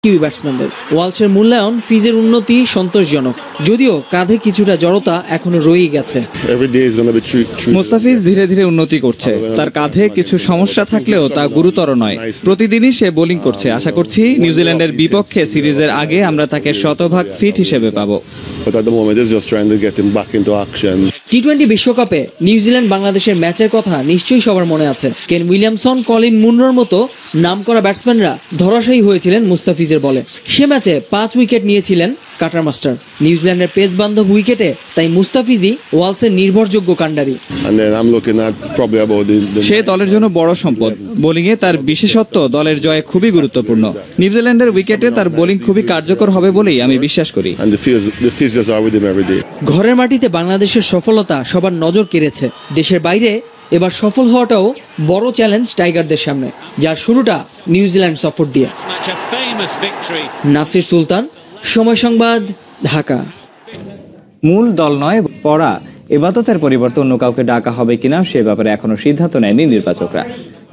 Kiwi ব্যাটসম্যানদের। ওয়ালসের মূল্যায়ন ফিজের উন্নতি সন্তোষজনক, যদিও কাঁধে কিছুটা জড়তা এখনো রয়েই গেছে। মুস্তাফিজ ধীরে ধীরে উন্নতি করছে, তার কাঁধে কিছু সমস্যা থাকলেও তা গুরুতর নয়। প্রতিদিনই সে বোলিং করছে। আশা করছি নিউজিল্যান্ডের বিপক্ষে সিরিজের আগে আমরা তাকে শতভাগ ফিট হিসেবে পাবো। টি-20 বিশ্বকাপে নিউজিল্যান্ড বাংলাদেশের ম্যাচের কথা নিশ্চয়ই সবার মনে আছে। কেন উইলিয়ামসন, কলিন মুনরোর মতো নামকরা ব্যাটসম্যানরা ধরাশায়ী হয়েছিলেন মুস্তাফিজের বলে। সে ম্যাচে 5 উইকেট নিয়েছিলেন কাটার মাস্টার। নিউজিল্যান্ডের পেস বান্ধব উইকেটে তাই মুস্তাফিজই ওয়ালসের নির্ভরযোগ্য কাণ্ডারি। সে দলের জন্য বড় সম্পদ। বোলিংয়ে তার বিশেষত্ব দলের জয়ে খুবই গুরুত্বপূর্ণ। নিউজিল্যান্ডের উইকেটে তার বোলিং খুবই কার্যকর হবে বলেই আমি বিশ্বাস করি। ঘরের মাটিতে বাংলাদেশের সফলতা সবার নজর কেড়েছে। দেশের বাইরে এবার সফল হওয়াটাও বড় চ্যালেঞ্জ টাইগারদের সামনে, যার শুরুটা নিউজিল্যান্ড সফর দিয়ে। নাসির সুলতান, সময় সংবাদ, ঢাকা। মূল দল নয়, পড়া এবাদতের পরিবর্তে অন্য কাউকে ডাকা হবে কিনা সে ব্যাপারে এখনো সিদ্ধান্ত নেয়নি নির্বাচকরা।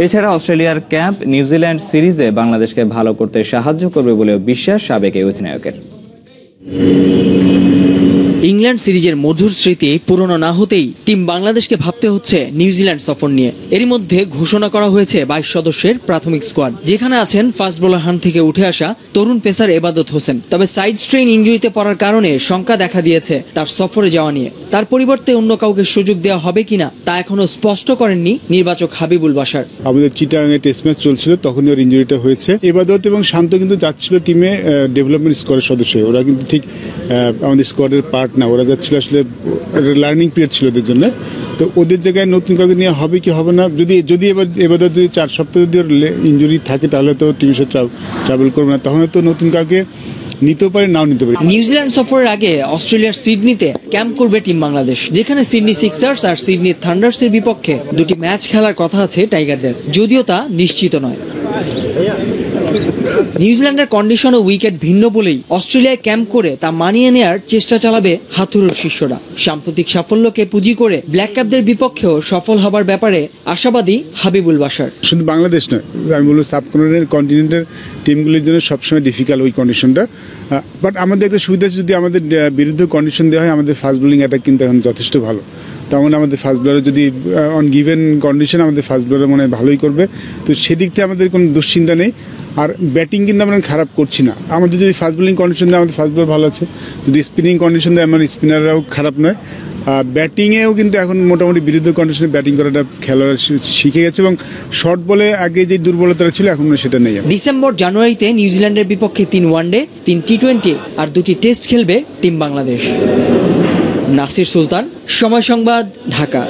এছাড়া অস্ট্রেলিয়ার ক্যাম্প নিউজিল্যান্ড সিরিজে বাংলাদেশকে ভালো করতে সাহায্য করবে বলেও বিশ্বাস সাবেক এই অধিনায়কের। ইংল্যান্ড সিরিজের মধুর স্মৃতি পুরনো না হতেই টিম বাংলাদেশকে ভাবতে হচ্ছে নিউজিল্যান্ড সফর নিয়ে। এরই মধ্যে ঘোষণা করা হয়েছে 22 সদস্যের প্রাথমিক স্কোয়াড, যেখানে আছেন ফাস্ট বোলার হান থেকে উঠে আসা তরুণ পেসার এবাদত হোসেন। তবে সাইড স্ট্রেইন ইনজুরিতে পড়ার কারণে শঙ্কা দেখা দিয়েছে তার সফরে যাওয়া নিয়ে। তার পরিবর্তে অন্য কাউকে সুযোগ দেওয়া হবে কিনা তা এখনো স্পষ্ট করেননি নির্বাচক হাবিবুল বাশার। আমাদের চিটাগাংয়ে টেস্ট ম্যাচ চলছিল, তখনই ওর ইনজুরিটা হয়েছে। এবাদত এবং শান্ত কিন্তু যাচ্ছিল টিমে ডেভেলপমেন্ট স্কোয়াডের সদস্য। ওরা কিন্তু ঠিক আমাদের স্কোয়াডের পার্ট না, ওরা যাচ্ছিল আসলে লার্নিং পিরিয়ড ছিল ওদের জন্য। তো ওদের জায়গায় নতুন কাউকে নিয়ে হবে কি হবে না, যদি এবার যদি 4 সপ্তাহ যদি ইনজুরি থাকে তাহলে তো টিমের সাথে ট্রাভেল করবে না, তখন তো নতুন কাউকে নিতেও পারে, নাও নিতে পারে। নিউজিল্যান্ড সফরের আগে অস্ট্রেলিয়ার সিডনিতে ক্যাম্প করবে টিম বাংলাদেশ, যেখানে সিডনি সিক্সার্স আর সিডনি থান্ডার্সের বিপক্ষে 2টি ম্যাচ খেলার কথা আছে টাইগারদের, যদিও তা নিশ্চিত নয়। নিউজিল্যান্ডের কন্ডিশন ও উইকেট ভিন্ন বলেই অস্ট্রেলিয়ায় ক্যাম্প করে তা মানিয়ে নেয়ার চেষ্টা চালাবে হাথুরুর শিষ্যরা। সাম্প্রতিক সাফল্যকে পুঁজি করে ব্ল্যাক ক্যাপদের বিপক্ষেও সফল হবার ব্যাপারে আশাবাদী হাবিবুল বাশার। শুধু বাংলাদেশ নয়, আমি বলবো কন্টিনেন্টের টিমগুলির জন্য সবসময় ডিফিকাল্ট ওই কন্ডিশনটা। বাট আমাদের একটা সুবিধা আছে, যদি আমাদের বিরুদ্ধে কন্ডিশন দেওয়া হয়, আমাদের ফাস্ট বোলিং অ্যাটাক কিন্তু এখন যথেষ্ট ভালো। তেমন আমাদের ফাস্ট বোলার যদি অন গিভেন কন্ডিশন আমাদের ফাস্ট বোলার মনে হয় ভালোই করবে, তো সেদিক থেকে আমাদের কোনো দুশ্চিন্তা নেই। আর ব্যাটিং কিন্তু আমরা খারাপ করছি না। আমাদের যদি ফাস্ট বোলিং কন্ডিশন দেয় আমাদের ফাস্ট বোলার ভালো আছে, যদি স্পিনিং কন্ডিশন দেয় আমার স্পিনাররাও খারাপ নয়। ব্যাটিংয়েও কিন্তু এখন মোটামুটি বিরুদ্ধ কন্ডিশনে ব্যাটিং করাটা খেলোয়াড়রা শিখে গেছে, এবং শর্ট বলে আগে যে দুর্বলতা ছিল এখন সেটা নেই। ডিসেম্বর জানুয়ারিতে নিউজিল্যান্ডের বিপক্ষে 3 ওয়ানডে, 3 টি-20 আর 2টি টেস্ট খেলবে টিম বাংলাদেশ। নাসির সুলতান, সময় সংবাদ, ঢাকা।